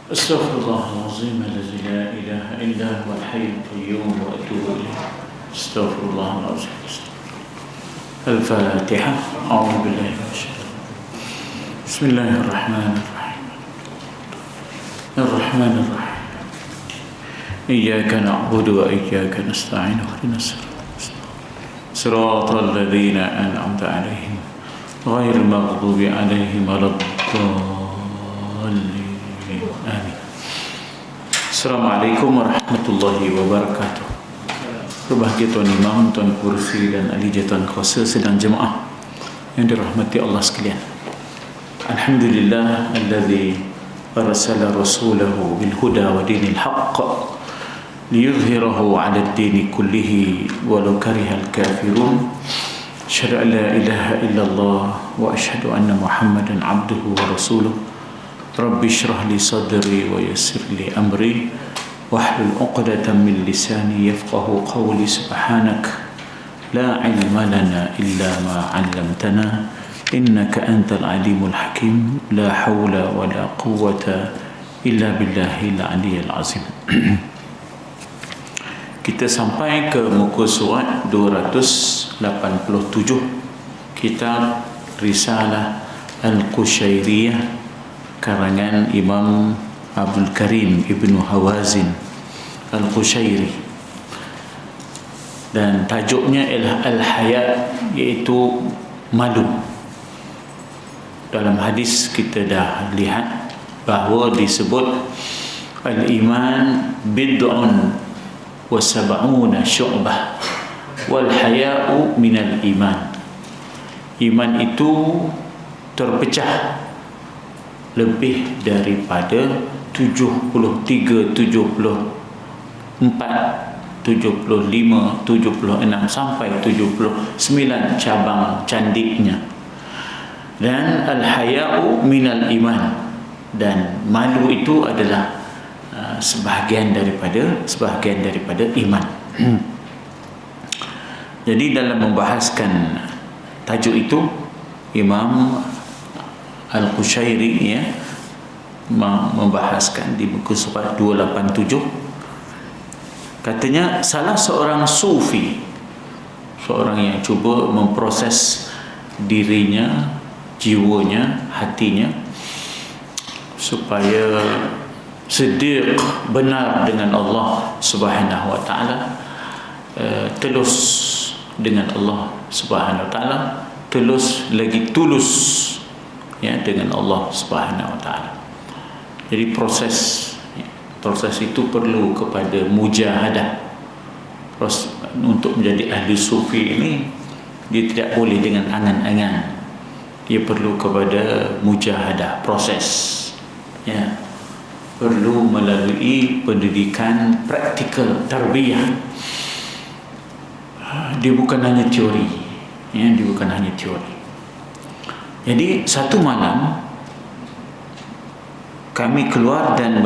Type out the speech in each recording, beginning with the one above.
أستغفر الله العظيم الذي لا إله إلا هو الحي القيوم وأتوب إليه. أستغفر الله العظيم. الفاتحة. أعوذ بالله من الشيطان. بسم الله الرحمن الرحيم. الرحمن الرحيم. إياك نعبد وإياك نستعين اهدنا صراط الذين أنعمت عليهم غير المغضوب عليهم ولا الضالين. Amin. Assalamualaikum warahmatullahi wabarakatuh. Berbahagia Tuan Imam, Tuan Kursi dan ahli jatuhan kuasa sedang jemaah yang dirahmati Allah sekalian. Alhamdulillah alladzi arsala rasulahu bil huda wa dinil haqq liyuzhirahu 'ala ad-din kullihi walau karihal kafirun. Asyhadu an la ilaha illallah wa asyhadu anna Muhammadan 'abduhu wa rasuluh. Rabbi syrah li sadri wa yassir li amri wahlul 'uqdatam min lisani yafqahu qawli. Subhanak la ilma lana illa ma 'allamtana innaka antal alimul hakim. La hawla wa la quwwata illa billahil aliyyil azim. Kita sampai ke muka surat 287 kitab Risalah Al-Qushairiyah karangan Imam Abdul Karim Ibnu Hawazin Al-Qushairi, dan tajuknya Al-Haya, iaitu malu. Dalam hadis kita dah lihat bahawa disebut al-iman bid'un wa sab'una syu'bah wal haya'u minal iman. Iman itu terpecah lebih daripada 73, 74, 75, 76 sampai 79 cabang candiknya. Dan al-haya'u minal iman, dan malu itu adalah sebahagian daripada iman. Jadi dalam membahaskan tajuk itu, Imam Al-Qushairi membahaskan di buku surat 287, katanya salah seorang sufi, seorang yang cuba memproses dirinya, jiwanya, hatinya supaya siddiq, benar dengan Allah Subhanahu wa taala, telus dengan Allah Subhanahu wa taala, tulus dengan Allah Subhanahu wa taala. Jadi proses itu perlu kepada mujahadah. Untuk menjadi ahli sufi ini, dia tidak boleh dengan angan-angan. Dia perlu kepada mujahadah, proses. Ya. Perlu melalui pendidikan praktikal, tarbiyah. Dia bukan hanya teori. Dia bukan hanya teori. Jadi satu malam kami keluar dan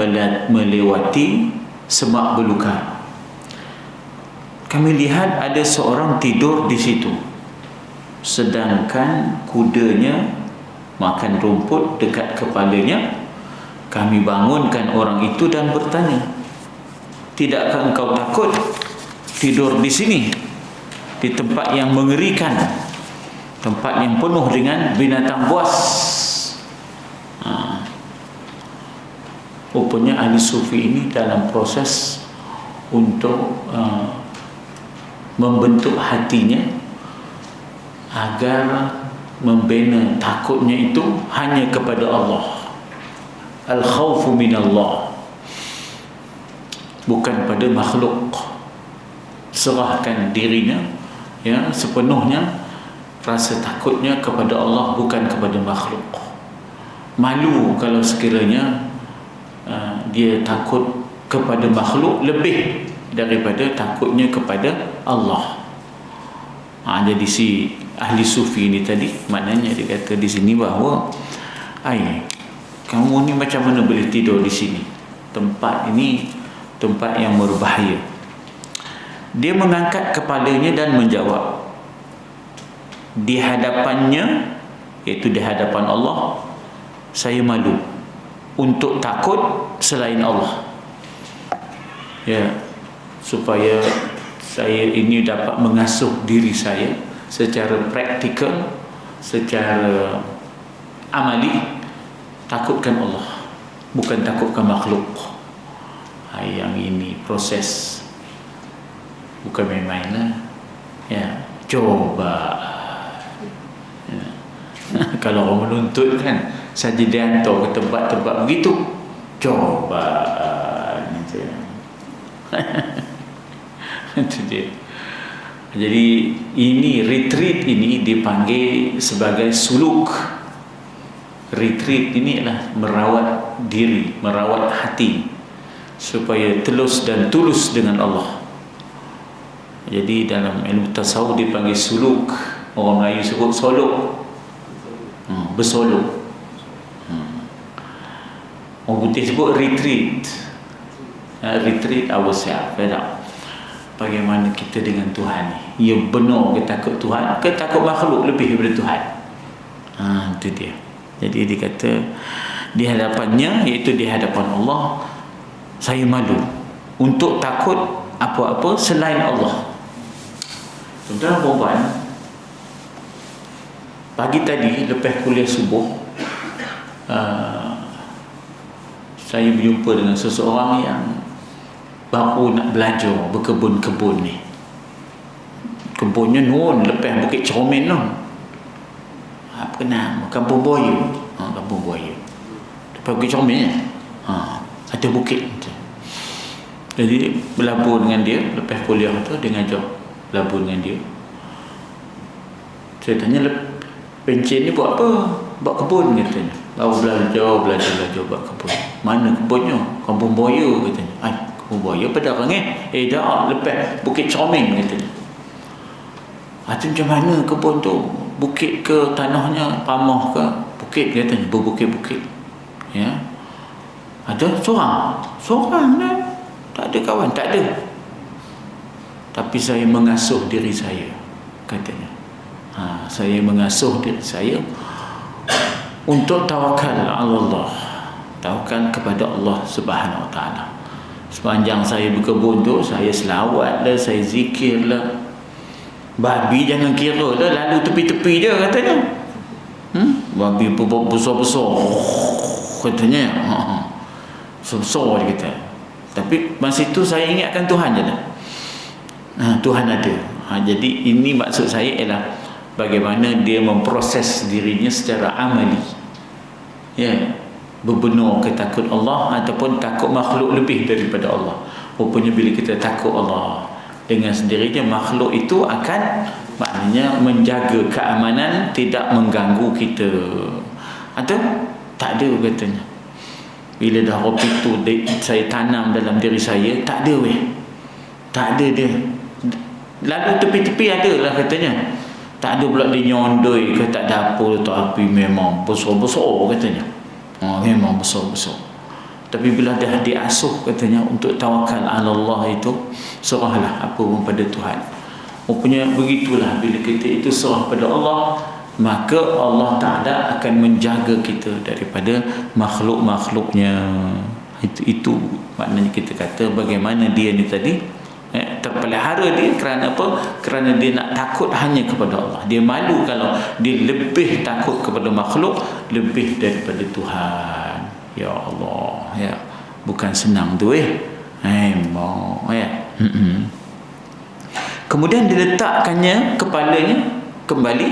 melewati semak belukar. Kami lihat ada seorang tidur di situ, sedangkan kudanya makan rumput dekat kepalanya. Kami bangunkan orang itu dan bertanya, "Tidakkah engkau takut tidur di sini, di tempat yang mengerikan, tempat yang penuh dengan binatang buas?" Rupanya ahli sufi ini dalam proses untuk membentuk hatinya agar membina takutnya itu hanya kepada Allah. Al-khawfu minallah, bukan pada makhluk. Serahkan dirinya sepenuhnya, rasa takutnya kepada Allah, bukan kepada makhluk. Malu kalau sekiranya dia takut kepada makhluk lebih daripada takutnya kepada Allah. Jadi si ahli sufi ini tadi, maknanya dia kata di sini bahawa kamu ni macam mana boleh tidur di sini? Tempat ini tempat yang berbahaya. Dia mengangkat kepalanya dan menjawab di hadapannya, iaitu di hadapan Allah, saya malu. untuk takut selain Allah. Ya, supaya saya ini dapat mengasuh diri saya secara praktikal, secara amali. Takutkan Allah, bukan takutkan makhluk. Yang ini proses bukan main-main lah. Ya, coba. Ya. Kalau orang menuntut kan, saja dia hantar ke tempat-tempat begitu. Coba. Itu dia. Jadi ini retreat ini dipanggil sebagai suluk. Retreat ini adalah merawat diri, merawat hati supaya telus dan tulus dengan Allah. Jadi dalam ilmu tasawuf dipanggil suluk. Orang Melayu sebut soluk. Bersoluk. Orang putih sebut retreat. Retreat ourselves. Bagaimana kita dengan Tuhan ni? Ya benar ke takut Tuhan ke takut makhluk lebih daripada Tuhan? Itu dia. Jadi dia kata di hadapannya, iaitu di hadapan Allah, saya malu untuk takut apa-apa selain Allah. Tuan-tuan dan puan-puan, pagi tadi lepas kuliah subuh, saya berjumpa dengan seseorang yang baru nak belajar berkebun-kebun ni. Kebunnya nun lepas Bukit Cermin tu. Apa nama? Kampung Buaya. Kampung Buaya. Lepas Bukit Cermin ada bukit. Jadi berlabur dengan dia lepas kuliah tu, dia ngajak berlabur dengan dia. Saya tanya, pencen ni buat apa? Buat kebun katanya. Baru belajar buat kebun. Mana kebunnya? Kampung Buaya katanya. Kampung Buaya pada orang dah lepas Bukit Cermin katanya. Itu macam mana kebun tu? Bukit ke tanahnya pamah ke? Bukit katanya, berbukit-bukit. Ya. Ada seorang dah. Tak ada kawan, tak ada. Tapi saya mengasuh diri saya, katanya. Saya mengasuh diri saya untuk tawakal Allah, tawakal kepada Allah Subhanahu Wa Taala. Sepanjang saya berkebun tu, saya selawat lah, saya zikir lah. Babi jangan kira lah, lalu tepi-tepi je katanya. Babi besar-besar katanya. Besar dia kata. Tapi masa itu saya ingatkan Tuhan je lah. Tuhan ada. Jadi ini maksud saya ialah bagaimana dia memproses dirinya secara amali. Ya, berbenar ke takut Allah ataupun takut makhluk lebih daripada Allah. Rupanya bila kita takut Allah, dengan sendirinya makhluk itu akan maknanya menjaga keamanan, tidak mengganggu kita. Atau tak ada katanya. Bila dah hobi tu saya tanam dalam diri saya, tak ada tak ada dia. Lalu tepi-tepi ada lah katanya. Tak ada pula dia nyondoi ke tak ada apa letak api. Memang besar-besar katanya. Memang besar-besar. Tapi bila dah diasuh katanya untuk tawakal ala Allah itu, serahlah apa pun pada Tuhan. Rupanya begitulah, bila kita itu serah pada Allah, maka Allah Ta'ala akan menjaga kita daripada makhluk-makhluknya. Itu maknanya kita kata bagaimana dia ni tadi terpelihara dia. Kerana apa? Kerana dia nak takut hanya kepada Allah. Dia malu kalau dia lebih takut kepada makhluk lebih daripada Tuhan. Ya Allah, ya, bukan senang tu memang ya. Kemudian diletakkannya kepalanya kembali,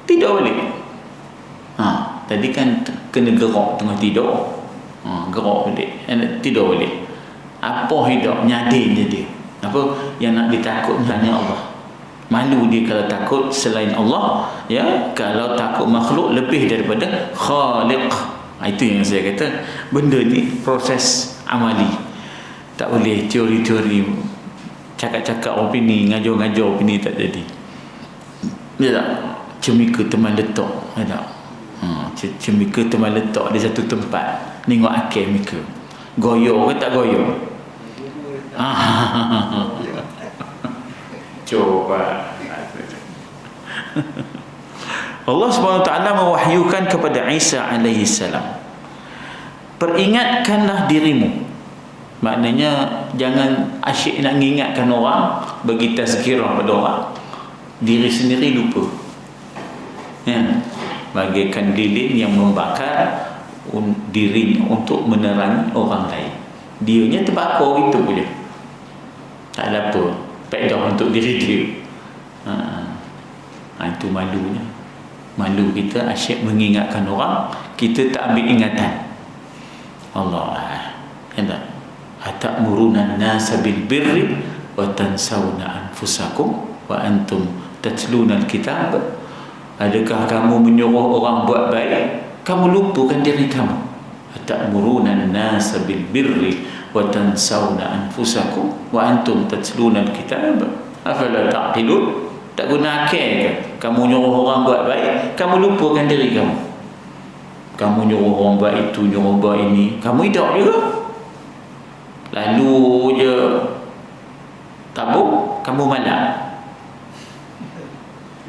tidak boleh. Tadi kan kena gerak tengah tidur. Gerak balik, tidak boleh. Apa hidup nyadin dia. Apa yang nak ditakut hanya Allah. Malu dia kalau takut selain Allah, ya, kalau takut makhluk lebih daripada Khaliq. Itu yang saya kata, benda ni proses amali. Tak boleh teori-teori, cakap-cakap opini, ngajar-ngajar opini tak jadi. Ya tak? Cemika teman letak, ya tak? Cemika teman letak di satu tempat, tengok akal mika. Goyor ke tak goyor? Coba. Allah SWT mewahyukan kepada Isa alaihi salam peringatkanlah dirimu. Maknanya jangan asyik nak mengingatkan orang, bagi tazkirah pada orang, diri sendiri lupa. Bagaikan lilin yang membakar dirinya untuk menerangi orang lain, dianya terbakar itu je, tak ada apa faedah untuk diri dia. Itu malunya. Malu kita asyik mengingatkan orang, kita tak ambil ingatan. Allah, atamuruna an-nasa bil birri wa tansawna anfusakum wa antum tatluna al-kitab. Adakah kamu menyuruh orang buat baik, kamu lupakan diri kamu? Atamuruna an-nasa bil birri wa tansawna anfusakum wa antum tatluna al-kitab afala taqilun. Tak guna akal ke kamu nyuruh orang buat baik, kamu lupakan diri kamu? Kamu nyuruh orang buat itu, nyuruh buat ini, kamu hidup juga. Lalu je tabung, kamu malak.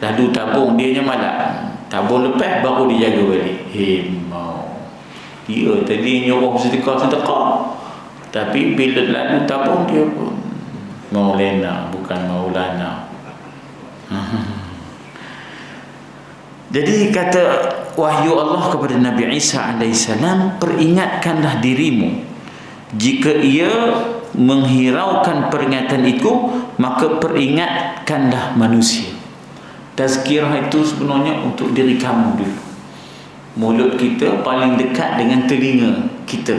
Lalu tabung, dianya malak. Tabung lepas, baru dia jaga balik. Dia tadi nyuruh sedekah, tapi bila lalu tabung, dia pun Maulana, bukan Maulana. Jadi kata wahyu Allah kepada Nabi Isa AS, peringatkanlah dirimu. Jika ia menghiraukan peringatan itu, maka peringatkanlah manusia. Tazkirah itu sebenarnya untuk diri kamu dulu. Mulut kita paling dekat dengan telinga kita,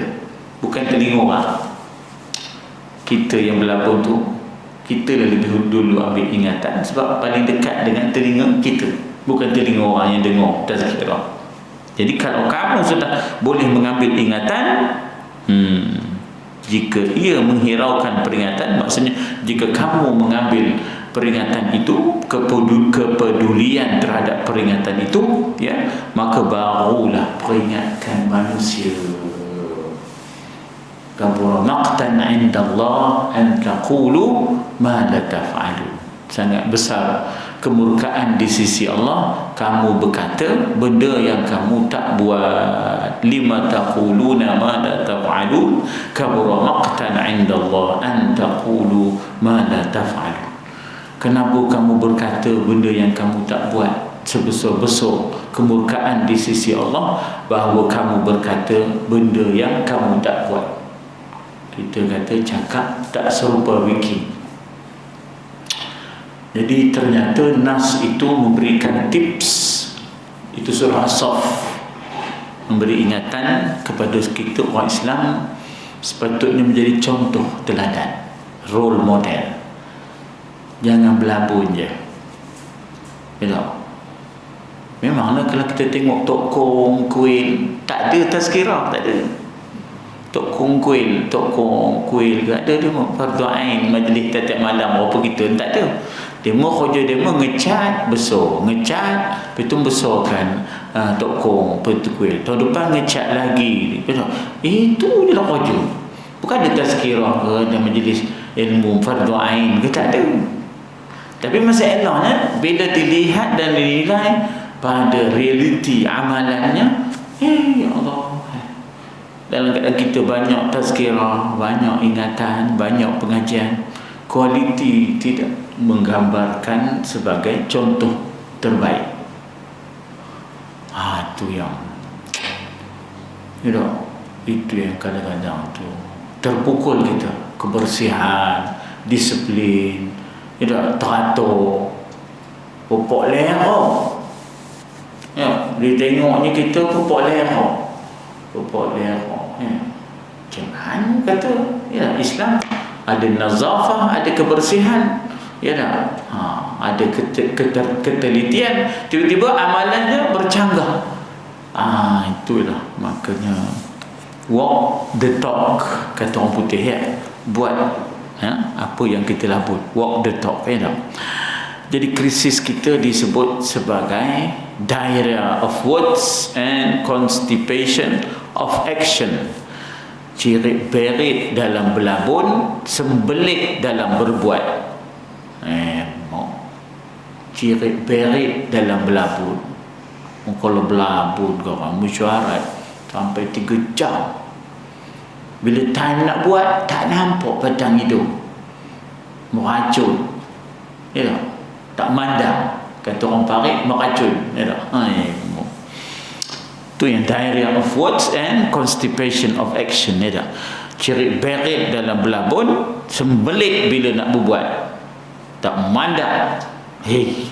bukan telinga orang. Kita yang berlabur tu, kita lebih dulu ambil ingatan, sebab paling dekat dengan telinga kita, bukan telinga orang yang dengar tazkirah. Jadi kalau kamu sudah boleh mengambil ingatan, jika ia menghiraukan peringatan, maksudnya jika kamu mengambil peringatan itu, kepedulian terhadap peringatan itu, ya, maka barulah peringatkan manusia. Kabura maqtan 'inda Allah an taqulu ma la taf'alun. Sangat besar kemurkaan di sisi Allah kamu berkata benda yang kamu tak buat. Lima taquluna ma la taf'alun. Kabura maqtan 'inda Allah an taqulu ma la taf'alun. Kenapa kamu berkata benda yang kamu tak buat? Sebesar-besar kemurkaan di sisi Allah bahawa kamu berkata benda yang kamu tak buat. Kita kata cakap tak serupa wiki. Jadi ternyata nas itu memberikan tips. Itu surah As-Saff, memberi ingatan kepada kita orang Islam sepatutnya menjadi contoh teladan, role model. Jangan berlabun je. Memanglah kalau kita tengok Tok Kong kuil, tak ada tazkirah, tak ada. Tok Kong kuil ke ada, dia mau fardu ain majlis tiap malam apa kita, tak ada. Dia mau kerja, dia mau ngecat besar, lepas tu besarkan Tok Kong kuil. Tahun depan ngecat lagi. Itu je lah kerja. Bukan ada tazkirah ke, ada majlis ilmu fardu ain ke, tak ada. Tapi masalahnya bila dilihat dan dinilai pada realiti amalannya, ya Allah, dalam keadaan kita banyak tazkirah, banyak ingatan, banyak pengajian, kualiti tidak menggambarkan sebagai contoh terbaik. Itu yang itu yang kadang-kadang tu terpukul kita. Kebersihan, disiplin, teratur, pupuk lera. Dia tengoknya kita pupuk lera. Macam mana kata? Islam ada nazafah, ada kebersihan, ada ketelitian. Tiba-tiba amalannya bercanggah. Itulah makanya walk the talk, kata orang putih, buat apa yang kita labut, walk the talk. Jadi krisis kita disebut sebagai diarrhea of words and constipation of action. Cirit-berit dalam berlabun, sembelit dalam berbuat. Cirit-berit dalam berlabun. Kalau berlabun korang mesyuarat sampai 3 jam, Bila time nak buat, tak nampak petang hidup, meracun, ya tak? Tak mandang. Kata orang Parik, meracun, ya tak? Itu yang diarrhea of words and constipation of action, ya tak? Cerit berit dalam belabun, sembelit bila nak berbuat, tak mandang.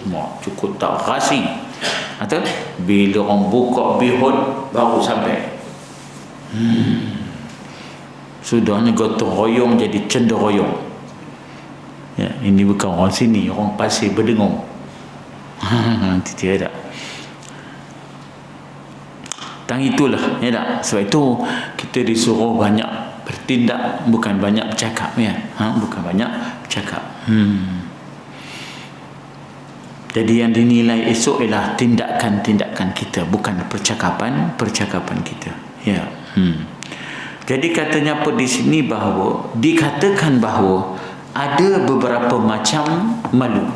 Mak cukup tak rasi. Atau bila orang buka bihun baru sampai. Sudahnya gotong royong jadi cenderoyong. Ya, ini bukan orang sini, orang Pasir Berdengung. Tidak. Tang itulah, ya tak? Sebab itu kita disuruh banyak bertindak, bukan banyak bercakap, ya. Bukan banyak bercakap. Jadi yang dinilai esok ialah tindakan-tindakan kita, bukan percakapan kita. Ya. Jadi katanya apa di sini, bahawa dikatakan bahawa ada beberapa macam malu.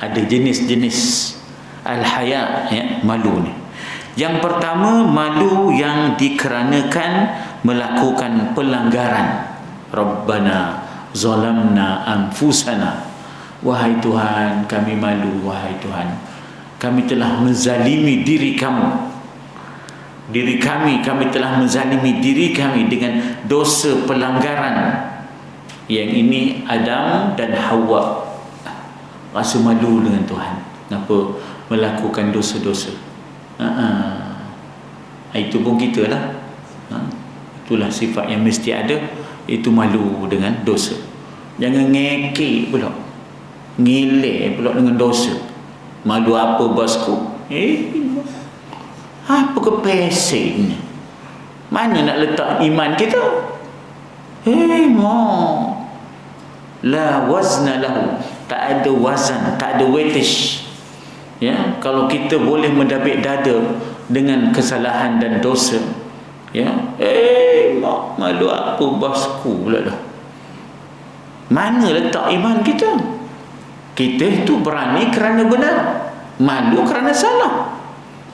Ada jenis-jenis al-haya, ya, malu ni. Yang pertama, malu yang dikarenakan melakukan pelanggaran. Rabbana zalamna anfusana. Wahai Tuhan, kami malu. Wahai Tuhan, kami telah menzalimi diri kami telah menzalimi diri kami dengan dosa pelanggaran. Yang ini Adam dan Hawa rasa malu dengan Tuhan. Kenapa melakukan dosa-dosa? Itu pun kita lah. Itulah sifat yang mesti ada, itu malu dengan dosa. Jangan ngekek pula, ngilek pula dengan dosa. Malu apa bosku? Apa kepesek ni? Mana nak letak iman kita? La wazna lahu. Tak ada wazan, tak ada weightage. Ya, kalau kita boleh mendabik dada dengan kesalahan dan dosa, ya, malu apa bosku pula dah. Mana letak iman kita? Kita itu berani kerana benar, malu kerana salah.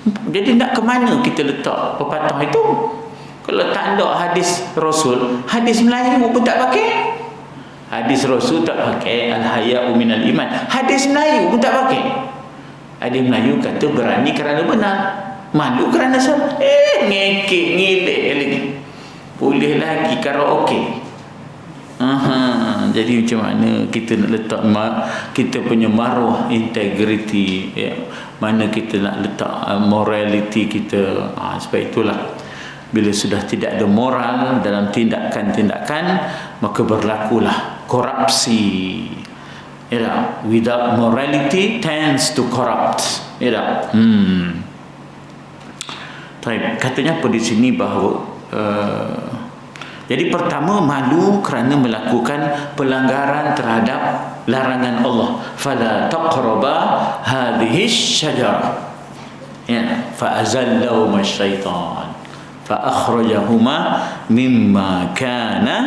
Jadi nak ke mana kita letak pepatah itu? Kalau tak ada hadis Rasul, hadis Melayu pun tak pakai. Hadis Rasul tak pakai, al-haya'u minal iman. Hadis Melayu pun tak pakai. Hadis Melayu kata berani kerana benar, malu kerana salah. Ngekek, ngilek lagi. Boleh lagi karaoke. Jadi macam mana kita nak letak kita punya maruah, integriti, ya, mana kita nak letak morality kita. Sebab itulah, bila sudah tidak ada moral dalam tindakan-tindakan, maka berlakulah korupsi. Ya, without morality tends to corrupt. Ya. Katanya apa di sini bahawa jadi pertama, malu kerana melakukan pelanggaran terhadap larangan Allah. Fala taqraba hadhihi syajarah. Ya, fa azallahuma syaitan fa akhrajahuma mimma kana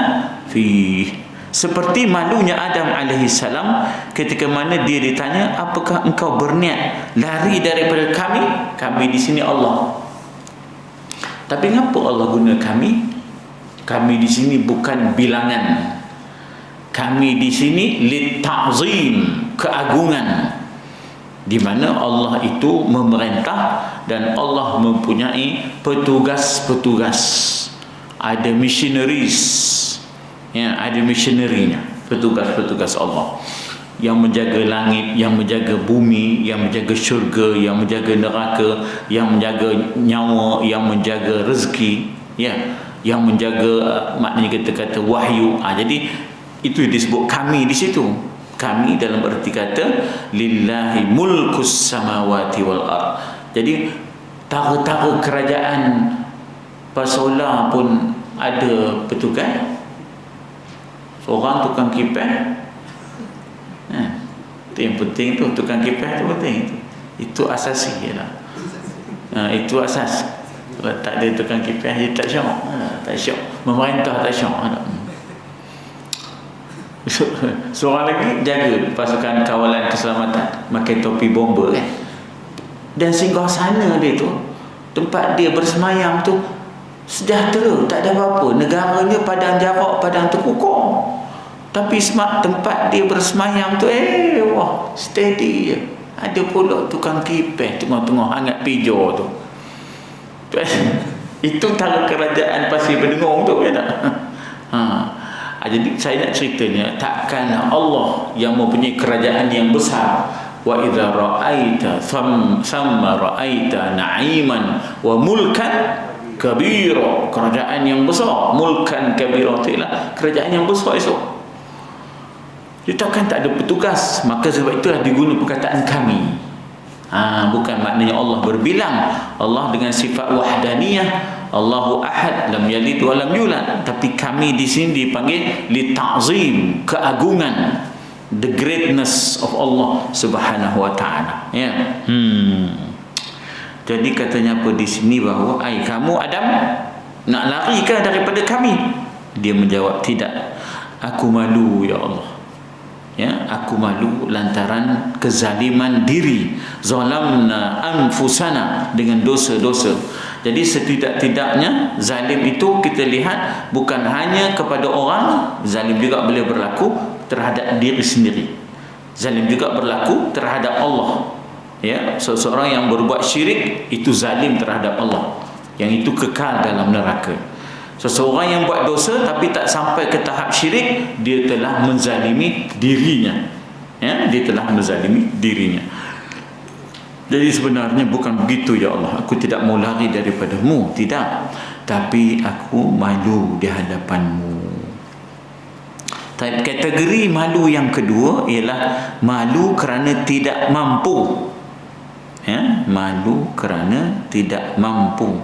fihi. Seperti malunya Adam alaihissalam ketika mana dia ditanya, apakah engkau berniat lari daripada kami? Kami di sini Allah. Tapi kenapa Allah guna kami? Kami di sini bukan bilangan. Kami di sini litta'zim, keagungan, di mana Allah itu memerintah dan Allah mempunyai petugas-petugas. Ada missionaries, ya, ada missionary-nya, petugas-petugas Allah yang menjaga langit, yang menjaga bumi, yang menjaga syurga, yang menjaga neraka, yang menjaga nyawa, yang menjaga rezeki, ya, yang menjaga maknanya kita kata wahyu. Jadi itu disebut kami di situ. Kami dalam erti kata lillahi mulkus samawati wal ard. Jadi tara-tara kerajaan Pasola pun ada petugas. Seorang tukang kipas. Itu yang penting tu, tukang kipas tu penting. Itu asasi ya. Itu asas. Kalau tak ada tukang kipas, dia tak syok. Tak syok. Memerintah tak syok. Seorang lagi jaga pasukan kawalan keselamatan, pakai topi bomber kan. Dan singgah sana dia tu, tempat dia bersemayam tu sejahtera, tak ada apa-apa. Negara negaranya padang jarak, padang terkukung, tapi tempat dia bersemayam tu wah, steady je. Ada pula tukang kipeh tengah-tengah hangat pijo tu. Itu tala kerajaan Pasir Bedengong tu ya tak? Jadi saya nak ceritanya, takkan Allah yang mempunyai kerajaan yang besar, wa idza ra'aita thamma ra'aita na'iman wa mulkan kabira, kerajaan yang besar, mulkan kabira, itulah kerajaan yang besar esok. Dia takkan tak ada petugas, maka sebab itulah diguna perkataan kami. Bukan maknanya Allah berbilang. Allah dengan sifat wahdaniyah, Allahu ahad, lam yalid wa lam yulad, tapi kami di sini dipanggil li ta'zim, keagungan, the greatness of Allah Subhanahu wa taala, ya. Jadi katanya apa di sini, bahawa kamu Adam nak lari ke daripada kami? Dia menjawab, tidak, aku malu ya Allah. Ya, aku malu lantaran kezaliman diri, zalamna anfusana, dengan dosa-dosa. Jadi setidak-tidaknya zalim itu kita lihat bukan hanya kepada orang, zalim juga boleh berlaku terhadap diri sendiri. Zalim juga berlaku terhadap Allah. Ya, seseorang yang berbuat syirik itu zalim terhadap Allah, yang itu kekal dalam neraka. Seseorang yang buat dosa tapi tak sampai ke tahap syirik, dia telah menzalimi dirinya. Ya, dia telah menzalimi dirinya. Jadi sebenarnya bukan begitu ya Allah, aku tidak mau lari daripadamu, tidak, tapi aku malu di hadapanmu. Kategori malu yang kedua ialah malu kerana tidak mampu. Ya, malu kerana tidak mampu.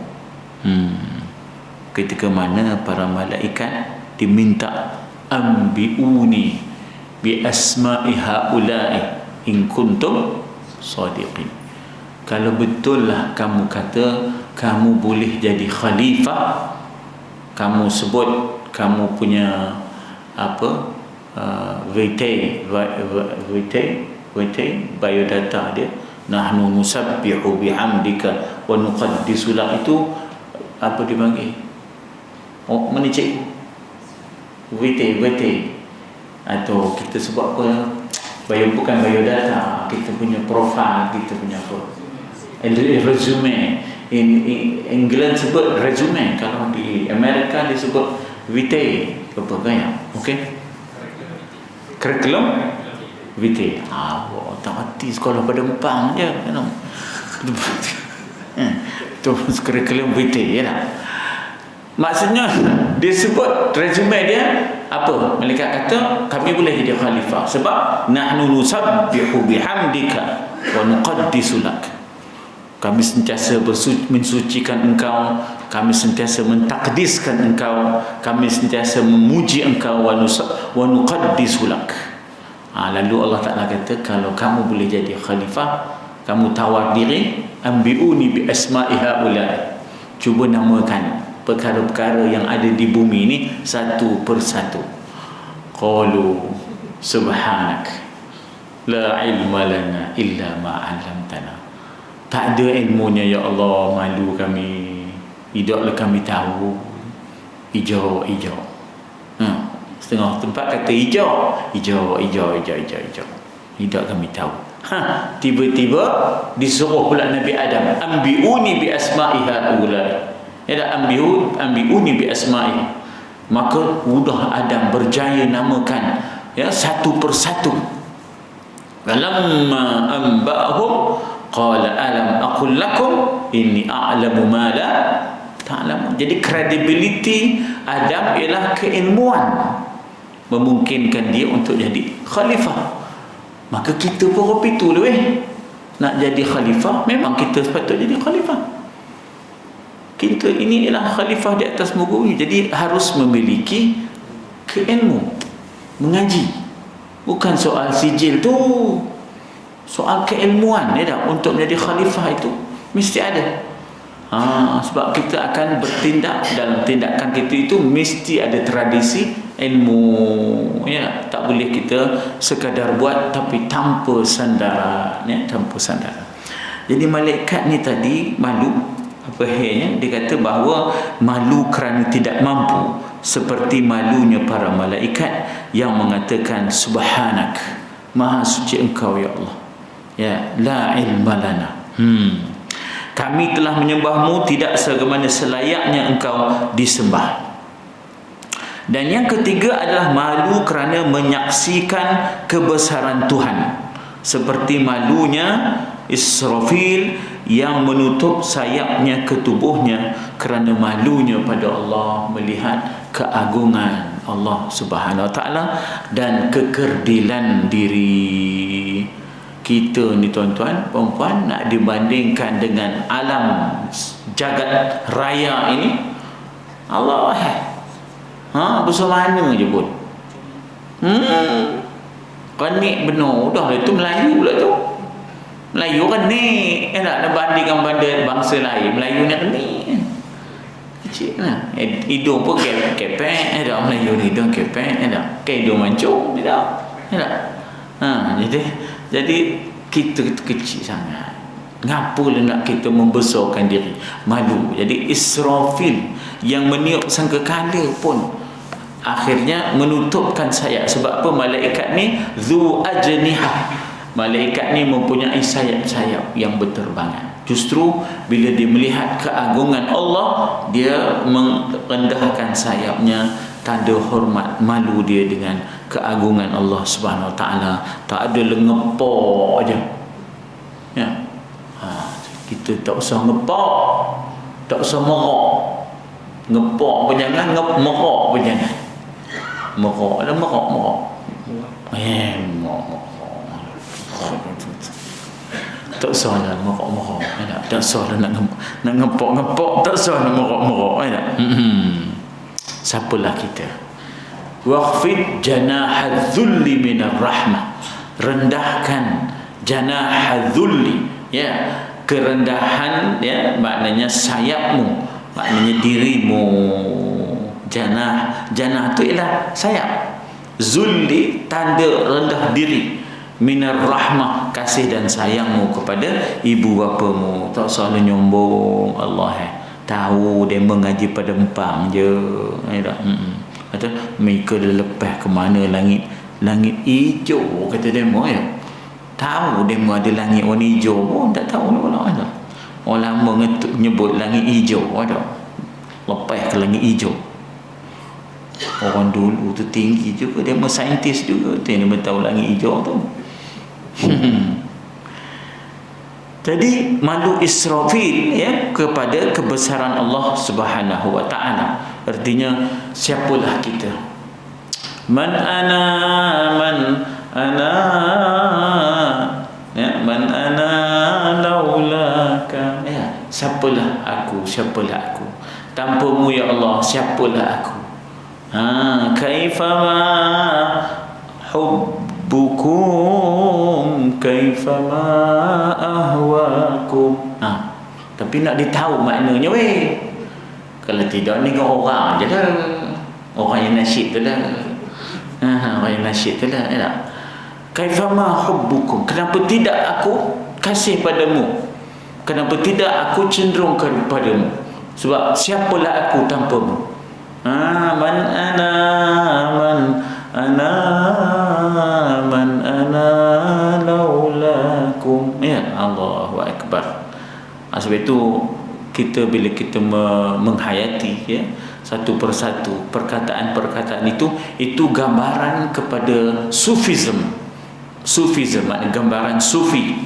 Ketika mana para malaikat diminta, ambiuni bi asma'i haula'i in kuntum sadiqin. Kalau betul lah kamu kata kamu boleh jadi khalifah, kamu sebut kamu punya apa, biodata dia, nahnu nusabbihu bihamdika wa nuqaddisu lak, itu apa dipanggil? Mana cikgu? VT atau kita sebut apa, bukan biodata, kita punya profil, kita punya apa, resume. In England sebut resume, kalau di Amerika disebut VT apa gaya, okey, curriculum VT. Tak hati sekolah pada Mepang je, tu curriculum VT ya tak? Maksudnya dia sebut resume dia apa? Malaikat kata kami boleh jadi khalifah sebab nahnu nusabbihu bihamdika wa nuqaddisu lak. Kami sentiasa mensucikan engkau, kami sentiasa mentakdiskan engkau, kami sentiasa memuji engkau, wa nuqaddisu lak. Lalu Allah Ta'ala kata, kalau kamu boleh jadi khalifah, kamu tawar diri, ambiuni bi asma'i haula'i, cuba namakan perkara-perkara yang ada di bumi ini satu persatu. Qalu subhanak la ilma lana illa ma 'allamtana. Tak ada ilmunya ya Allah, malu kami, tidaklah kami tahu. Hijau. Setengah tempat kata hijau. Tidak kami tahu. Tiba-tiba disuruh pula Nabi Adam, ambiuni bi asma'i haula'i. Ya, ambiuni bi asma'i. Maka mudah Adam berjaya namakan ya satu persatu. Falamma anba'ahum qala alam aqul lakum inni a'lamu ma la ta'lamun. Jadi kredibiliti Adam ialah keilmuan, memungkinkan dia untuk jadi khalifah. Maka kita pun begitu nak jadi khalifah, memang kita sepatutnya jadi khalifah. Kita ini ialah khalifah di atas muka bumi, jadi harus memiliki keilmu, mengaji. Bukan soal sijil tu, soal keilmuan ya dah. Untuk menjadi khalifah itu mesti ada. Sebab kita akan bertindak, dalam tindakan kita itu mesti ada tradisi ilmu ya. Tak boleh kita sekadar buat tapi tanpa sandaran ya, tanpa sandaran. Jadi malaikat ni tadi malu Akhirnya dia kata bahawa malu kerana tidak mampu seperti malunya para malaikat yang mengatakan subhanak, maha suci engkau ya Allah, ya la ilma lana, kami telah menyembahmu tidak sebagaimana selayaknya engkau disembah. Dan yang ketiga adalah malu kerana menyaksikan kebesaran Tuhan, seperti malunya Israfil yang menutup sayapnya ke tubuhnya kerana malunya pada Allah melihat keagungan Allah Subhanahu Wa Taala dan kekerdilan diri. Kita ni tuan-tuan perempuan nak dibandingkan dengan alam jagat raya ini, Allah besar mana je pun. Kenik benar dah, itu Melayu pula tu. Melayu kan ni, nak bandingkan bangsa lain, Melayu ni kenik. Kecil lah. Hidung pun kepek, Melayu ni hidung kepek, hidung mancung, jadi kita kecil sangat. Ngapalah nak kita membesarkan diri, malu. Jadi Israfil yang meniup sangkakala pun akhirnya menutupkan sayap. Sebab apa? Malaikat ni zu ajnihah, malaikat ni mempunyai sayap-sayap yang berterbangan. Justru bila dia melihat keagungan Allah, dia merendahkan sayapnya, tanda hormat, malu dia dengan keagungan Allah Subhanahu Wa Taala. Tak ada ngepok aja. Ya. Kita tak usah ngepok, tak usah merok. Ngepok pun jangan, merok pun jangan. Merok. Merok. Tak usah lah merok. Tak usah lah nak ngepok. Tak usah lah merok. Siapalah kita? Waqfid janahadzulli minar rahmah. Rendahkan janahadzulli, ya, kerendahan, ya, maknanya sayapmu, maknanya dirimu. Janah tu ialah sayap. Zulli tanda rendah diri. Minar rahmah, kasih dan sayangmu kepada ibu bapamu. Tak selalu nyombong. Allah tahu dia mengaji pada empang je. Kata mereka dah lepas ke mana langit hijau, kata demo ya. Tahu demo ada langit warna hijau pun tak tahu mana. Orang lama nyebut langit hijau ada. Lepas ke langit hijau. Orang dulu tu tinggi juga, dia saintis juga tu yang dia tahu langit hijau tu. Jadi malu Israfil, ya, kepada kebesaran Allah Subhanahu Wa Taala. Artinya siapalah kita? Man ana, ya, man ana laulaka, ya, siapalah aku? Tanpamu ya Allah, siapalah aku? Kaifama hubbukum, kaifama ahwakum. Tapi nak ditahu maknanya weh. Kalau tidak ni kau orang je dah. Orang yang nasyid tu dah. Orang yang nasyid tu dah. Kaifama hubbukum, kenapa tidak aku kasih padamu? Kenapa tidak aku cenderung kepadamu? Sebab siapalah aku tanpamu? Man ana laulakum. Ya, Allahu Akbar. Sebab itu kita bila kita menghayati, ya, satu persatu perkataan-perkataan itu gambaran kepada sufism, maknanya gambaran sufi,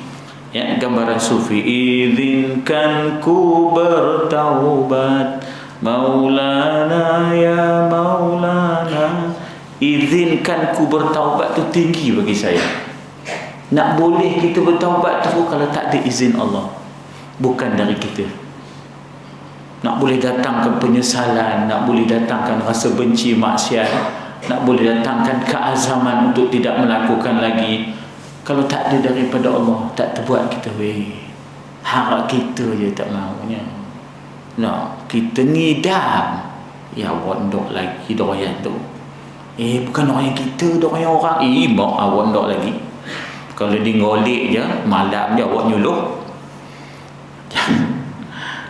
ya, gambaran sufi. Izinkan ku bertaubat Maulana ya Maulana. Izinkan ku bertaubat tu tinggi bagi saya. Nak boleh kita bertaubat tu kalau tak ada izin Allah, bukan dari kita. Nak boleh datangkan penyesalan, nak boleh datangkan rasa benci maksiat, nak boleh datangkan keazaman untuk tidak melakukan lagi, kalau tak ada daripada Allah, tak terbuat kita harap kita je tak maunya. Kita ngidam, ya awak ndok lagi doyan tu. Bukan doyan kita, doyan orang. Mak awak ndok lagi. Kalau dia ngolek je, malam je awak nyuluh.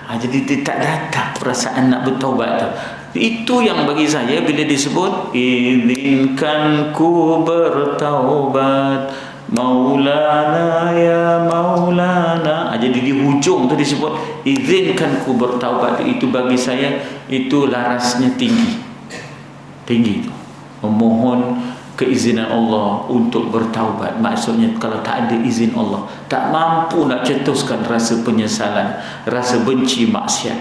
Jadi dia tak datang perasaan nak bertaubat tu. Itu yang bagi saya bila disebut izinkan ku bertaubat Maulana ya Maulana. Jadi di hujung tu disebut izinkan ku bertaubat. Itu bagi saya itu larasnya tinggi. Tinggi tu. Memohon keizinan Allah untuk bertaubat. Maksudnya kalau tak ada izin Allah, tak mampu nak cetuskan rasa penyesalan, rasa benci maksiat,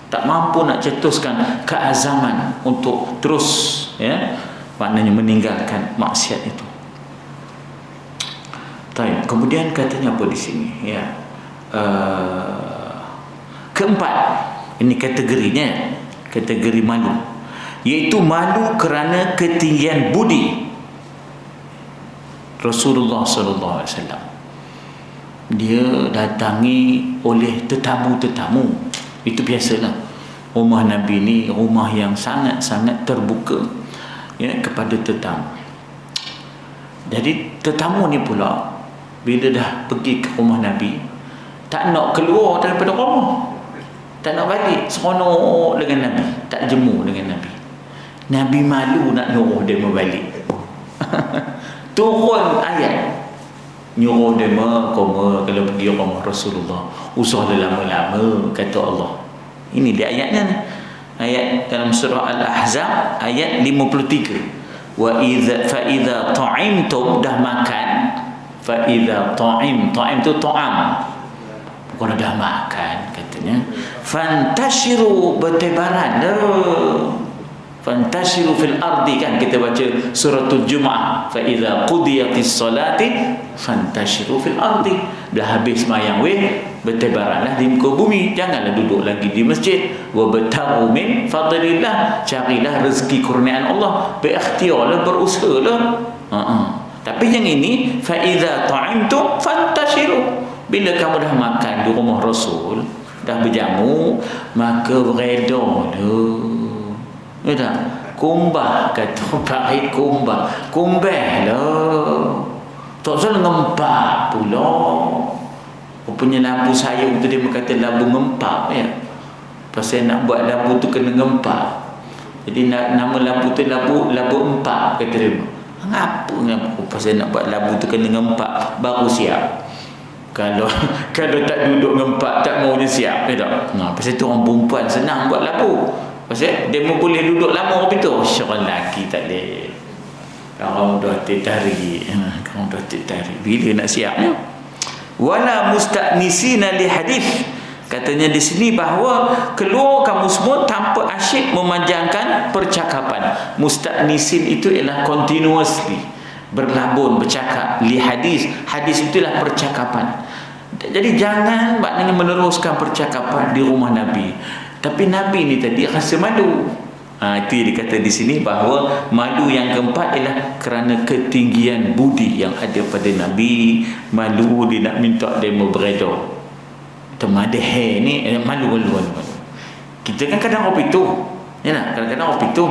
tak mampu nak cetuskan keazaman untuk terus, ya, maknanya meninggalkan maksiat itu. Baik, kemudian katanya apa di sini, ya, keempat, ini kategorinya, kategori malu, iaitu malu kerana ketinggian budi. Rasulullah sallallahu alaihi wasallam dia datangi oleh tetamu-tetamu. Itu biasalah. Rumah Nabi ni rumah yang sangat-sangat terbuka, ya, kepada tetamu. Jadi tetamu ni pula bila dah pergi ke rumah Nabi, tak nak keluar daripada rumah, tak nak balik, seronok dengan Nabi, tak jemu dengan Nabi. Nabi malu nak nyuruh dia berbalik. Turun ayat nyuruh dia kalau pergi rumah Rasulullah, usahlah lama-lama, kata Allah. Ini dia ayatnya ni. Ayat dalam surah Al-Ahzab ayat 53. Wa idza fa idza ta'imtum, dah makan, fa idza ta'im tu ta'am, bukan dah makan katanya, fantashiru, bertebaran dah. Fantashiru fil ardi, kan kita baca suratul Jumu'ah, fa idza qudiyatis salati fantashiru fil ardi. Dah habis sembahyang bertebaranlah di muka bumi, janganlah duduk lagi di masjid. Wa bataghu min fadlillah, carilah rezeki kurniaan Allah, berikhtiarlah, berusahalah. Tapi yang ini fa idza ta'imtum fantashiru, bila kamu dah makan di rumah Rasul, dah berjamu, maka beredar dah. Ya tak? Kumbah, kata Pak kumbah. Kumbah lah. Tak salah ngempak pula. Rupanya lampu sayung tu dia berkata lampu ngempak, ya. Pasal nak buat lampu tu kena ngempak. Jadi nama lampu tu lampu empak, kata dia. Apa pasal nak buat lampu tu kena ngempak baru siap. Kalau tak duduk ngempak, tak mau dia siap, ya tak? Pasal tu orang perempuan senang buat lampu. Pasal dia boleh duduk lama orang itu. Orang lelaki tak boleh. Kamu dah tertarik. Kamu dah tertarik. Bila nak siap? Wala musta'nisina li hadith. Katanya di sini bahawa keluar kamu semua tanpa asyik memanjangkan percakapan. Musta'nisin itu ialah continuously, berlabun, bercakap. Li hadis. Hadis itulah percakapan. Jadi jangan maknanya meneruskan percakapan di rumah Nabi. Tapi Nabi ni tadi rasa malu. Itu yang dikata di sini bahawa malu yang keempat ialah kerana ketinggian budi yang ada pada Nabi. Malu dia nak minta demo beredar. Temadeh ni malu. Kita kan kadang apa itu, ya nak, kadang-kadang apa itu,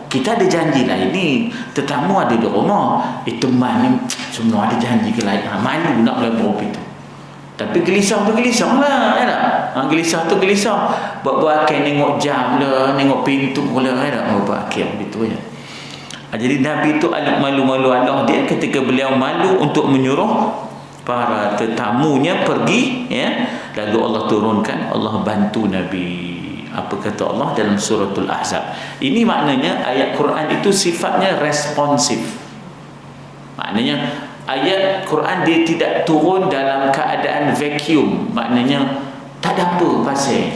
kita ada janji lah, ini tetamu ada di rumah, teman ni semua ada janji ke lain, malu nak berapa itu. Tapi gelisah tu gelisah lah, ya tak? Gelisah tu gelisah. Buat-buat akhir tengok jam lah, tengok pintu lah, ya tak? Buat akhir begitu, ya. Jadi Nabi tu malu-malu Allah dia ketika beliau malu untuk menyuruh para tetamunya pergi, ya. Lalu Allah turunkan, Allah bantu Nabi. Apa kata Allah dalam suratul Ahzab? Ini maknanya ayat Quran itu sifatnya responsif. Maknanya ayat Quran dia tidak turun dalam keadaan vacuum. Maknanya tak ada apa pasal,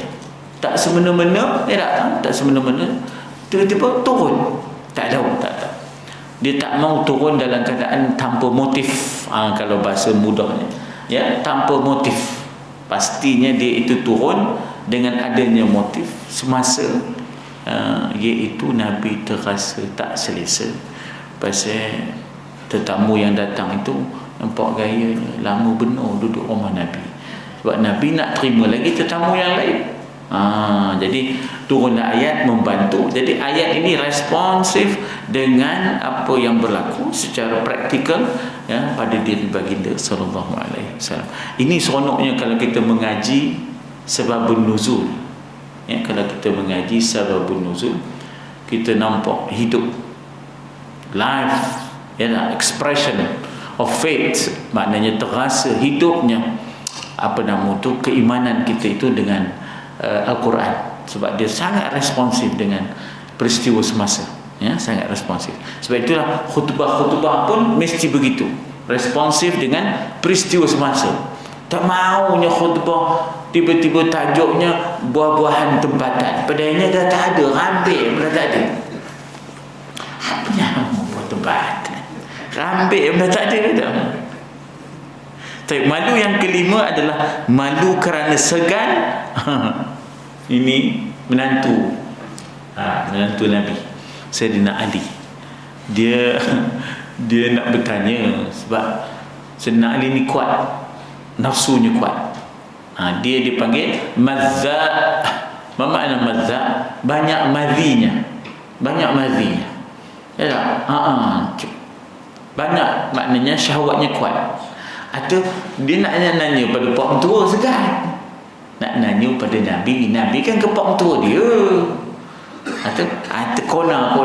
tak semena-mena, tak semena-mena tiba-tiba turun. Tak tahu, tak tahu. Dia tak mau turun dalam keadaan tanpa motif. Kalau bahasa mudahnya, ya, tanpa motif. Pastinya dia itu turun dengan adanya motif semasa iaitu Nabi terasa tak selesa pasal tetamu yang datang itu nampak gayanya lama benar duduk rumah Nabi. Sebab Nabi nak terima lagi tetamu yang lain. Jadi turunlah ayat membantu. Jadi ayat ini responsif dengan apa yang berlaku secara praktikal, ya, pada diri baginda sallallahu alaihi wasallam. Ini seronoknya kalau kita mengaji sebabun nuzul. Kalau kita mengaji sebabun nuzul, kita nampak hidup, life, expression of faith, maknanya terasa hidupnya keimanan kita itu dengan Al-Quran, sebab dia sangat responsif dengan peristiwa semasa, sangat responsif. Sebab itulah khutbah-khutbah pun mesti begitu, responsif dengan peristiwa semasa. Tak maunya khutbah tiba-tiba tajuknya buah-buahan tempatan, padahalnya dah tak ada, rambik dah tak ada. Apa yang buah tempatan, rambik dah tak ada dah. Tapi malu yang kelima adalah malu kerana segan. Ini menantu Nabi Sayyidina Ali. Dia nak bertanya, sebab Sayyidina Ali ni kuat, nafsunya kuat. Dia dipanggil mazza'. Apa makna mazza'? Banyak madhinya. Banyak, maknanya syahwatnya kuat. Atau dia nak nanya pada pak mentua segan, nak nanya pada Nabi kan ke pak mentua dia. Atau kona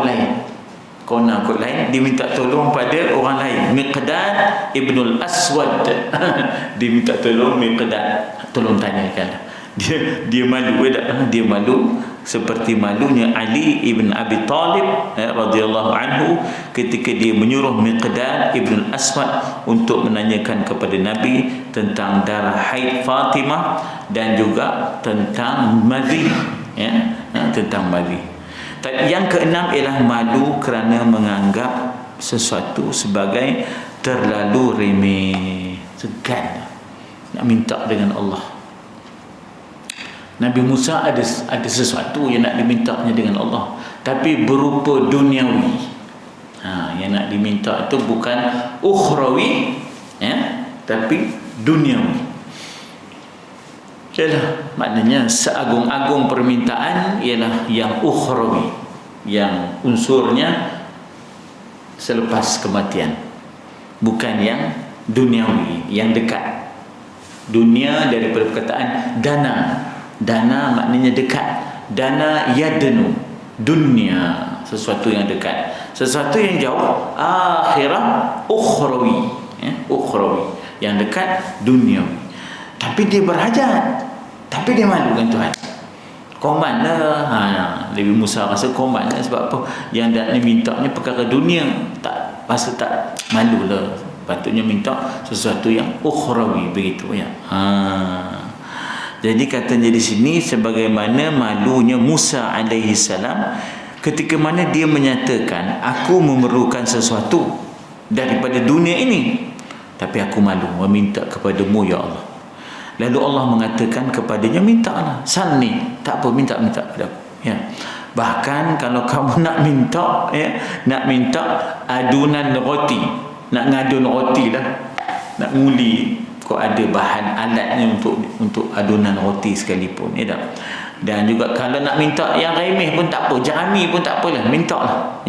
lain dia minta tolong pada orang lain. Miqdad ibnul Aswad dia minta tolong Miqdad, tolong tanyakan. Dia malu, dia malu seperti malunya Ali ibn Abi Talib radhiyallahu anhu ketika dia menyuruh Miqdad ibn Aswad untuk menanyakan kepada Nabi tentang darah haid Fatimah dan juga tentang madhi, tentang madhi. Yang keenam ialah malu kerana menganggap sesuatu sebagai terlalu remeh, segan nak minta dengan Allah. Nabi Musa ada sesuatu yang nak dimintanya dengan Allah, tapi berupa duniawi. Yang nak diminta itu bukan ukhrawi, tapi duniawi. Maknanya seagung-agung permintaan ialah yang ukhrawi, yang unsurnya selepas kematian, bukan yang duniawi, yang dekat. Dunia daripada perkataan dana maknanya dekat. Dana yadnu, dunia, sesuatu yang dekat. Sesuatu yang jauh, akhirah ukhrawi, ukhrawi, yang dekat duniawi. Tapi dia berhajat, tapi dia malu dengan Tuhan. Koman lah. Nabi Musa rasa koman lah. Sebab apa? Yang dah mintanya perkara dunia, rasa tak malu lah. Patutnya minta sesuatu yang ukhrawi, begitu ya. Jadi katanya di sini, sebagaimana malunya Musa alaihi salam ketika mana dia menyatakan, aku memerlukan sesuatu daripada dunia ini, tapi aku malu meminta kepadamu ya Allah. Lalu Allah mengatakan kepadanya, mintalah, salni, tak apa, minta kepada aku. Bahkan kalau kamu nak minta adunan roti, nak ngadun roti lah, nak nguli, kau ada bahan alatnya untuk adunan roti sekalipun, dan juga kalau nak minta yang remeh pun tak apa, jerami pun tak apalah, mintalah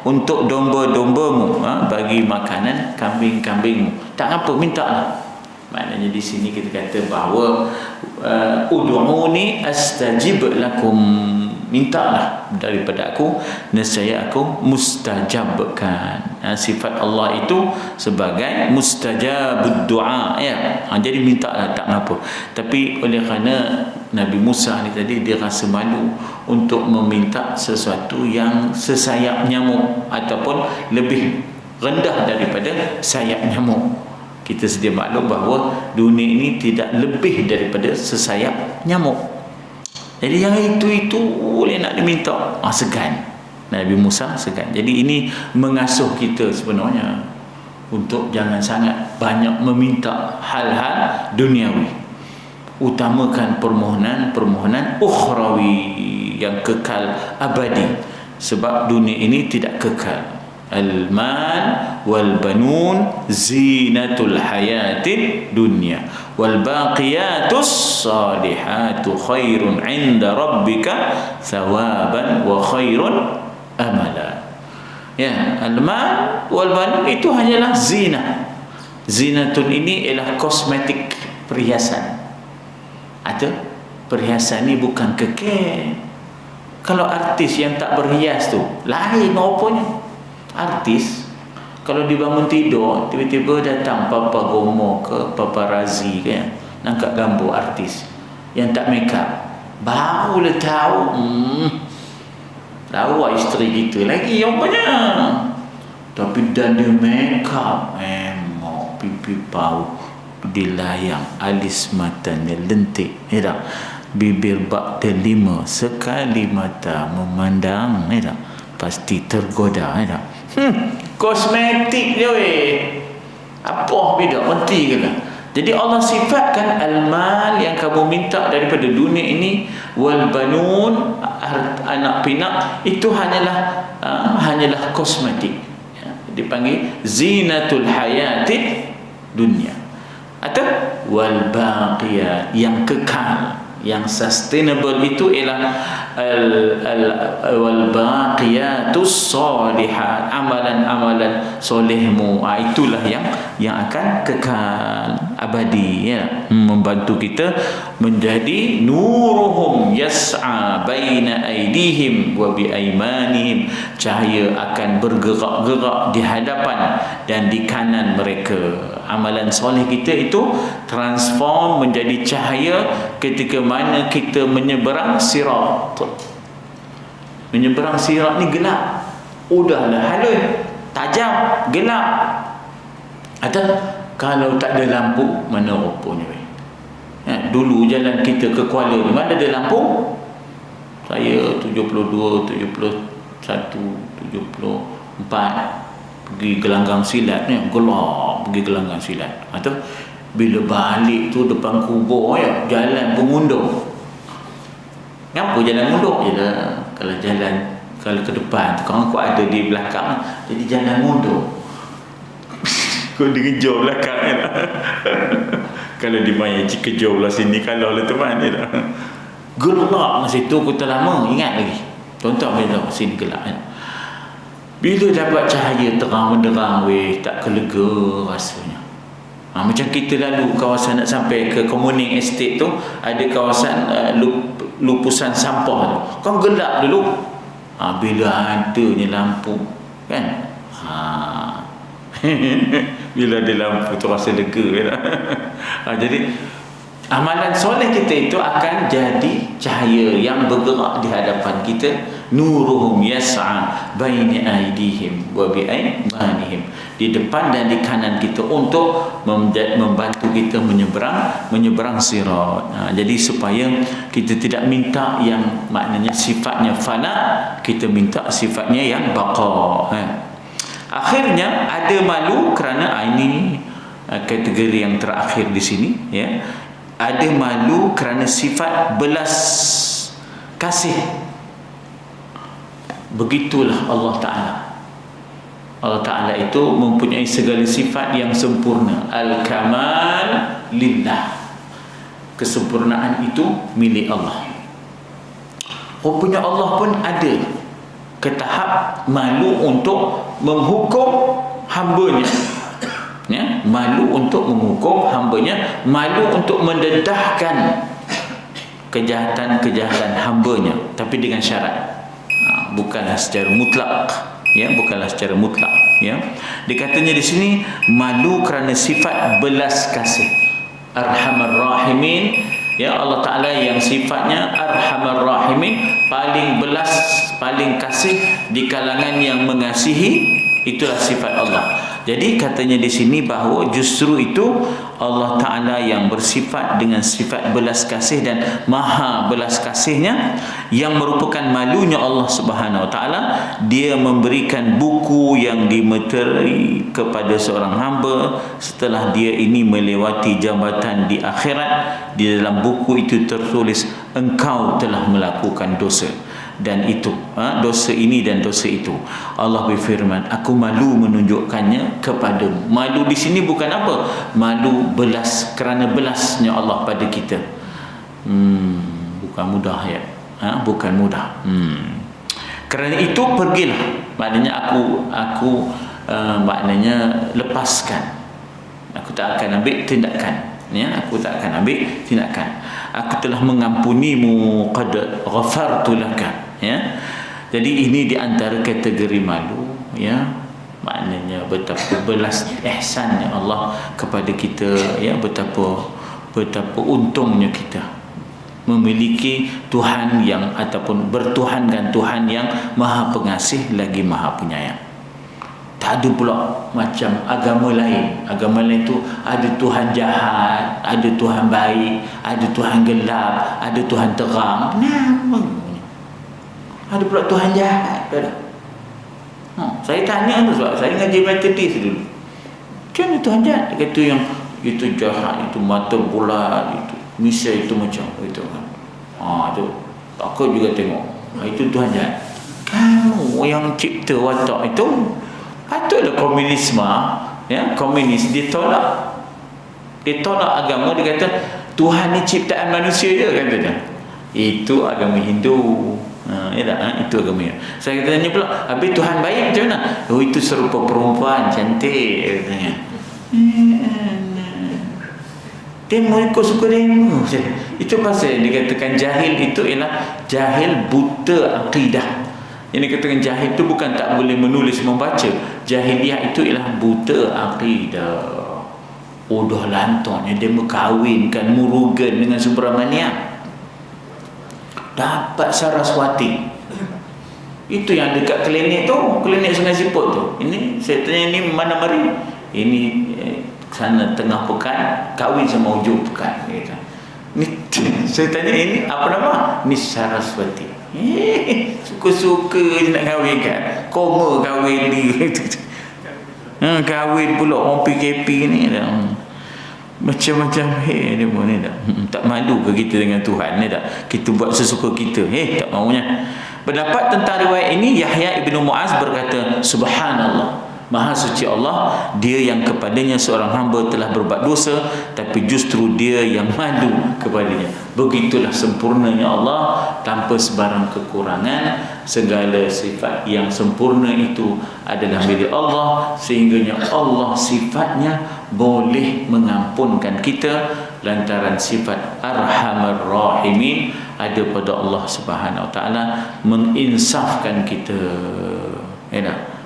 untuk domba-dombamu, bagi makanan kambing-kambingmu, tak apa, mintalah. Maknanya di sini kita kata bahawa ud'uni astajib lakum, mintalah daripada aku, nescaya aku mustajabkan. Sifat Allah itu sebagai mustajabud du'a, jadi mintalah, tak apa. Tapi oleh kerana Nabi Musa ni tadi, dia rasa malu untuk meminta sesuatu yang sesayap nyamuk ataupun lebih rendah daripada sayap nyamuk. Kita sedia maklum bahawa dunia ini tidak lebih daripada sesayap nyamuk. Jadi yang itu boleh nak diminta, segan. Nabi Musa segan. Jadi ini mengasuh kita sebenarnya untuk jangan sangat banyak meminta hal-hal duniawi. Utamakan permohonan ukhrawi yang kekal abadi, sebab dunia ini tidak kekal. Al-mal wal banun zinatul hayatid dunya wal baqiyatus salihatu khairun 'inda rabbika thawaban wa khairun amala. Al-mal wal banun itu hanyalah zina. Zinatun ini ialah kosmetik, perhiasan. Atau perhiasan ni bukan kekal. Kalau artis yang tak berhias tu lain rupanya. Artis kalau dibangun tidur tiba-tiba datang Papa Gomo ke Paparazzi kan, angkat gambar artis yang tak make up, barulah tahu lawa isteri kita lagi rupanya. Tapi dan dia make up emok, pipi bau dilayang, alis matanya lentik, tak? Bibir bak delima, sekali mata memandang, tak? Pasti tergoda, tak? Kosmetik je weh. Apa beda mati ke lah. Jadi Allah sifatkan al-mal yang kamu minta daripada dunia ini, wal banun, anak pinak, itu hanyalah kosmetik. Ya, dipanggil zinatul hayati dunia. Atau wal baqiyat, yang kekal, yang sustainable itu ialah wal baqiyatus solihat, amalan-amalan solehmu, itulah yang akan kekal abadi, ya, membantu kita menjadi nuruhum yas'a baina aydihim wa bi aymanihim, cahaya akan bergerak-gerak di hadapan dan di kanan mereka. Amalan soleh kita itu transform menjadi cahaya ketika mana kita menyeberang sirat. Menyeberang sirat ni gelap, udahlah halus, tajam, gelap. Atau kalau tak ada lampu, mana rupanya ya, dulu jalan kita ke Kuala ni mana ada lampu. Saya 72, 71, 74 pergi gelanggang silat ni, gelap pergi gelanggang silat. Atau bila balik tu depan kubur ya, jalan pengundur. Kenapa jalan mundur? Yalah, kalau ke depan tu kan aku ada di belakang, jadi jalan mundur. Kau dikejar belakang kan. Kalau di maya kejar belah sini, kalau lah teman dia dah. Gelap masa tu aku tak lama ingat lagi. Contoh bila sini gelap kan. Bila dapat cahaya terang menderang weh, tak kelega rasanya. Macam kita lalu kawasan nak sampai ke Communing Estate tu, ada kawasan lupusan sampah tu. Kan gelap dulu. Bila adanya lampu kan. Bila ada lampu tu rasa lega kan? Jadi amalan soleh kita itu akan jadi cahaya yang bergerak di hadapan kita, nuruhum yas'a baina aydihim wa bi aymanihim, di depan dan di kanan kita untuk membantu kita menyeberang sirat. Jadi supaya kita tidak minta yang maknanya sifatnya fana, kita minta sifatnya yang baqa. Akhirnya ada malu kerana ini kategori yang terakhir di sini, ya. Ada malu kerana sifat belas kasih. Begitulah Allah Ta'ala. Allah Ta'ala itu mempunyai segala sifat yang sempurna. Al-kamal lillah. Kesempurnaan itu milik Allah. Rupanya Allah pun ada ke tahap malu untuk menghukum hambanya, ya, malu untuk menghukum hambanya, malu untuk mendedahkan kejahatan-kejahatan hambanya, tapi dengan syarat, bukanlah secara mutlak, ya, bukanlah secara mutlak, ya. Dikatanya di sini malu kerana sifat belas kasih, Arhamar Rahimin, ya, Allah Ta'ala yang sifatnya Arhamar Rahimin, paling belas, paling kasih di kalangan yang mengasihi, itulah sifat Allah. Jadi katanya di sini bahawa justru itu Allah Ta'ala yang bersifat dengan sifat belas kasih dan maha belas kasihnya, yang merupakan malunya Allah Subhanahu Wa Ta'ala. Dia memberikan buku yang dimeterai kepada seorang hamba setelah dia ini melewati jambatan di akhirat. Di dalam buku itu tertulis, engkau telah melakukan dosa dan itu, dosa ini dan dosa itu. Allah berfirman, aku malu menunjukkannya kepadamu. Malu di sini bukan apa? Malu belas, kerana belasnya Allah pada kita. Bukan mudah, ya. Bukan mudah. Kerana itu pergilah. Maknanya aku maknanya lepaskan. Aku tak akan ambil tindakan. ya, aku tak akan ambil tindakan. Aku telah mengampunimu, qad ghafartu laka, ya. Jadi ini di antara kategori malu, ya. Maknanya betapa belas ihsannya Allah kepada kita, ya, betapa untungnya kita memiliki Tuhan yang ataupun bertuhankan Tuhan yang Maha Pengasih lagi Maha Penyayang. Tak ada pula macam agama lain. Agama lain tu ada Tuhan jahat, ada Tuhan baik, ada Tuhan gelap, ada Tuhan terang. Ada pula Tuhan jahat. Saya tanya tu sebab saya ngaji metodis dulu. Macam mana Tuhan jahat? Dia kata yang itu jahat, itu mata bulat, itu misal itu macam itu kan. Tu takut juga tengok. Itu Tuhan jahat. Kamu yang cipta watak itu, patutlah komunisme, ya, komunis ditolak agama. Dia kata Tuhan ni ciptaan manusia je, katanya. Itu agama Hindu. Itu agama ya. Saya tanya pula, habis Tuhan baik macam mana? Itu serupa perempuan cantik, katanya. Demo ikut suka demo. Itu pasal dikatakan jahil itu ialah jahil buta akidah. Yang dikatakan jahil itu bukan tak boleh menulis membaca. Jahiliah itu ialah buta akidah. Udah lantarnya dia berkahwinkan Murugan dengan Subramania, dapat Saraswati. Itu yang dekat klinik tu, klinik Sungai Siput tu. Ini saya tanya, ini mana mari? Ini sana tengah pekan, kahwin sama hujung pekan, gitu. Ni saya tanya, ini apa nama? Ni Saraswati. Suka-suka je nak kahwin kan. Koma kahwin ni. Kahwin pula orang PKP ni dah. Macam-macam dia pun ni dah. Tak malu ke kita dengan Tuhan ni dah. Kita buat sesuka kita. Tak maunya. Pendapat tentang riwayat ini, Yahya ibnu Muaz berkata, Subhanallah, Maha suci Allah, dia yang kepadanya seorang hamba telah berbuat dosa, tapi justru dia yang malu kepadanya. Begitulah sempurnanya Allah, tanpa sebarang kekurangan. Segala sifat yang sempurna itu adalah milik Allah, sehingganya Allah sifatnya boleh mengampunkan kita lantaran sifat Arhamar Rahimin ada pada Allah Subhanahu Wa Taala, menginsafkan kita,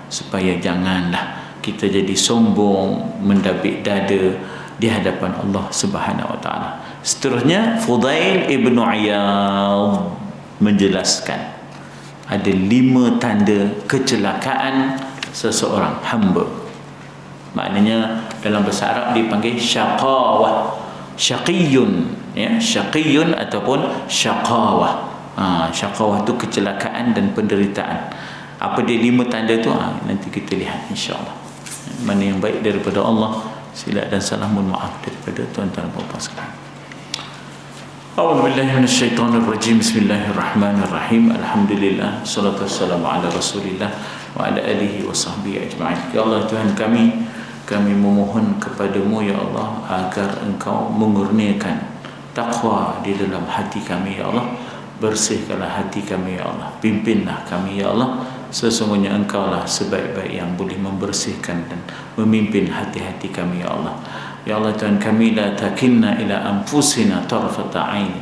supaya janganlah kita jadi sombong, mendabik dada di hadapan Allah Subhanahu Wa Taala. Seterusnya, Fudail ibnu Iyad menjelaskan ada 5 tanda kecelakaan seseorang hamba. Maknanya dalam bahasa Arab dipanggil syaqawah, syaqiyun, ya, syaqiyun ataupun syaqawah. Syaqawah itu kecelakaan dan penderitaan. Apa dia 5 tanda tu? Nanti kita lihat insya-Allah. Mana yang baik daripada Allah, silap dan salah mohon maaf daripada tuan-tuan dan puan-puan sekalian. A'udzubillahi minasyaitonirrajim. Bismillahirrahmanirrahim. Alhamdulillah, salatu wassalamu ala Rasulillah wa ala alihi wa sahbihi ajma'in. Ya Allah Tuhan kami memohon kepadamu ya Allah agar Engkau mengurniakan takwa di dalam hati kami ya Allah. Bersihkanlah hati kami ya Allah. Pimpinlah kami ya Allah. Sesungguhnya Engkaulah sebaik-baik yang boleh membersihkan dan memimpin hati-hati kami ya Allah. Ya Allah Tuhan kami, la takinna ila anfusina tarfata ain.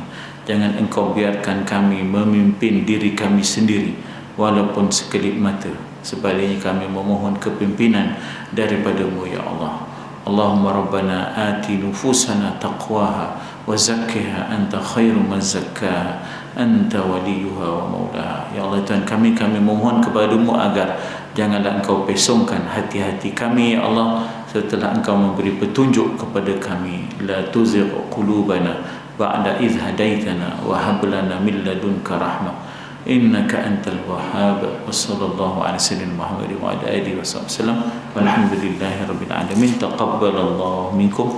Jangan Engkau biarkan kami memimpin diri kami sendiri walaupun sekelip mata. Sebaliknya kami memohon kepimpinan daripada-Mu ya Allah. Allahumma rabbana ati nufusana taqwaha wa zakkiha anta khairu man zakkaha anta waliyuha wa maulaha. Ya Allah Tuhan kami memohon kepada-Mu agar janganlah Engkau pesongkan hati-hati kami ya Allah, setelah Engkau memberi petunjuk kepada kami. La tuzigh qulubana ba'da idh hadaitana wa hab lana min ladunka rahmah innaka antal wahhab. Wa sallallahu ala sayyidina Muhammad wa ala alihi wasallam. Walhamdulillahi rabbil alamin. Taqabbalallahu minkum